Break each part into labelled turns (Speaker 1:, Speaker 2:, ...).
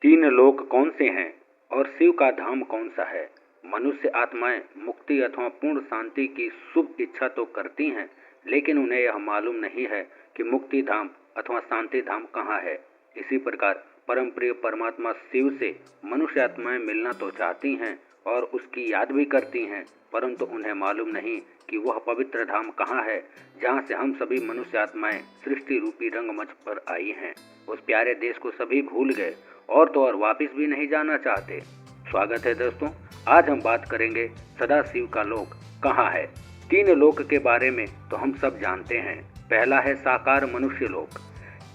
Speaker 1: तीन लोक कौन से हैं और शिव का धाम कौन सा है? मनुष्य आत्माएं मुक्ति अथवा पूर्ण शांति की शुभ इच्छा तो करती हैं, लेकिन उन्हें यह मालूम नहीं है कि मुक्ति धाम अथवा शांति धाम कहाँ है। इसी प्रकार परम प्रिय परमात्मा शिव से मनुष्य आत्माएं मिलना तो चाहती हैं और उसकी याद भी करती हैं, परंतु उन्हें मालूम नहीं कि वह पवित्र धाम कहाँ है जहाँ से हम सभी मनुष्य आत्माएं सृष्टि रूपी रंगमंच पर आई हैं। उस प्यारे देश को सभी भूल गए और तो और वापस भी नहीं जाना चाहते। स्वागत है दोस्तों, आज हम बात करेंगे सदा शिव का लोक कहाँ है। तीन लोक के बारे में तो हम सब जानते हैं। पहला है साकार मनुष्य लोक।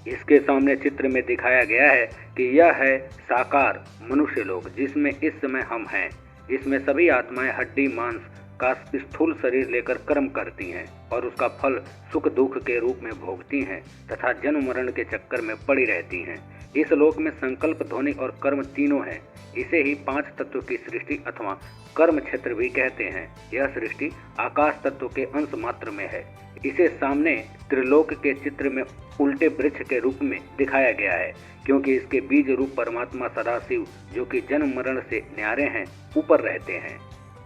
Speaker 1: इसके सामने चित्र में दिखाया गया है कि यह है साकार मनुष्य लोक जिसमें इस समय हम हैं। इसमें सभी आत्माएं हड्डी मांस का स्थूल शरीर लेकर कर्म करती हैं और उसका फल सुख दुख के रूप में भोगती हैं तथा जन्म मरण के चक्कर में पड़ी रहती हैं। इस लोक में संकल्प, ध्वनि और कर्म तीनों हैं। इसे ही पांच तत्व की सृष्टि अथवा कर्म क्षेत्र भी कहते हैं। यह सृष्टि आकाश तत्व के अंश मात्र में है। इसे सामने त्रिलोक के चित्र में उल्टे वृक्ष के रूप में दिखाया गया है, क्योंकि इसके बीज रूप परमात्मा सदाशिव जो कि जन्म मरण से न्यारे हैं ऊपर रहते हैं।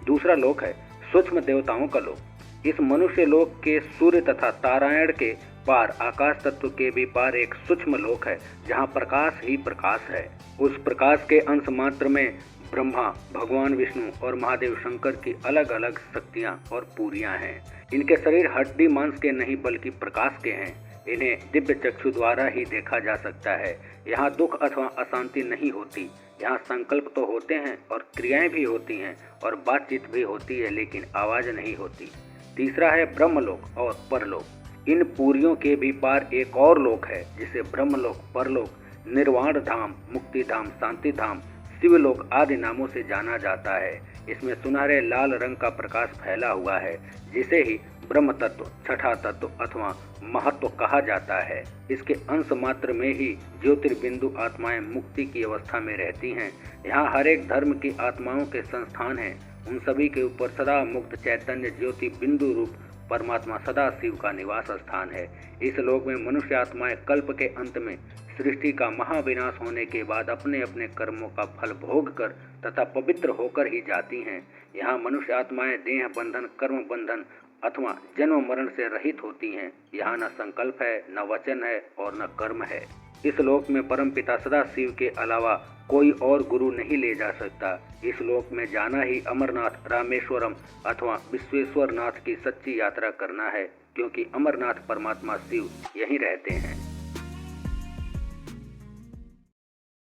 Speaker 1: दूसरा लोक है सूक्ष्म देवताओं का लोक। इस मनुष्य लोक के सूर्य तथा तारायण के पार आकाश तत्व के भी पार एक सूक्ष्म लोक है जहाँ प्रकाश ही प्रकाश है। उस प्रकाश के अंश मात्र में ब्रह्मा, भगवान विष्णु और महादेव शंकर की अलग अलग शक्तियां और पूरियां हैं। इनके शरीर हड्डी मांस के नहीं बल्कि प्रकाश के हैं। इन्हें दिव्य चक्षु द्वारा ही देखा जा सकता है। यहाँ दुख अथवा अशांति नहीं होती। यहाँ संकल्प तो होते हैं और क्रियाएं भी होती हैं और बातचीत भी होती है, लेकिन आवाज नहीं होती। तीसरा है ब्रह्मलोक और परलोक। इन पूरियों के भी पार एक और लोक है जिसे ब्रह्मलोक, परलोक, निर्वाण धाम, मुक्ति धाम, शांति धाम, शिवलोक आदि नामों से जाना जाता है। इसमें सुनहरे लाल रंग का प्रकाश फैला हुआ है जिसे ही ब्रह्म तत्व, छठा तत्व अथवा महत्व कहा जाता है। इसके अंश मात्र में ही ज्योतिर्बिंदु आत्माएं मुक्ति की अवस्था में रहती हैं। यहाँ हर एक धर्म की आत्माओं के संस्थान हैं। उन सभी के ऊपर सदा मुक्त चैतन्य ज्योति बिंदु रूप परमात्मा सदा शिव का निवास स्थान है। इस लोक में मनुष्य आत्माएं कल्प के अंत में सृष्टि का महाविनाश होने के बाद अपने अपने कर्मों का फल भोग कर तथा पवित्र होकर ही जाती हैं। यहाँ मनुष्य आत्माएं देह बंधन, कर्म बंधन अथवा जन्म मरण से रहित होती हैं। यहाँ न संकल्प है, न वचन है और न कर्म है। इस लोक में परम पिता सदा शिव के अलावा कोई और गुरु नहीं ले जा सकता। इस लोक में जाना ही अमरनाथ, रामेश्वरम अथवा विश्वेश्वर नाथ की सच्ची यात्रा करना है, क्योंकि अमरनाथ परमात्मा शिव यहीं रहते हैं।